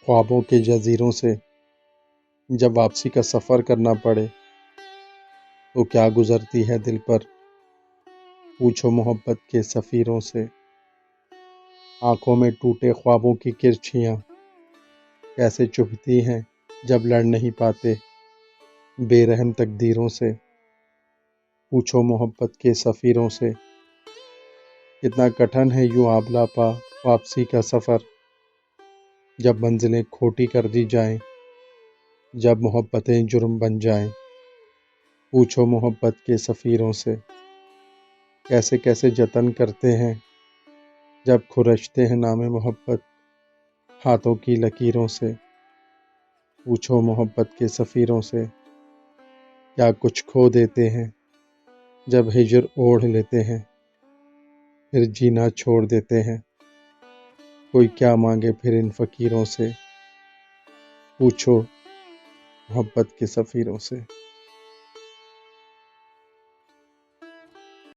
خوابوں کے جزیروں سے جب واپسی کا سفر کرنا پڑے تو کیا گزرتی ہے دل پر، پوچھو محبت کے سفیروں سے۔ آنکھوں میں ٹوٹے خوابوں کی کرچھیاں کیسے چبھتی ہیں جب لڑ نہیں پاتے بے رحم تقدیروں سے، پوچھو محبت کے سفیروں سے۔ کتنا کٹھن ہے یوں آبلا پا واپسی کا سفر، جب منزلیں کھوٹی کر دی جائیں، جب محبتیں جرم بن جائیں، پوچھو محبت کے سفیروں سے۔ کیسے کیسے جتن کرتے ہیں جب کھرچتے ہیں نام محبت ہاتھوں کی لکیروں سے، پوچھو محبت کے سفیروں سے۔ کیا کچھ کھو دیتے ہیں جب ہجر اوڑھ لیتے ہیں، پھر جینا چھوڑ دیتے ہیں، کوئی کیا مانگے پھر ان فقیروں سے، پوچھو محبت کے سفیروں سے۔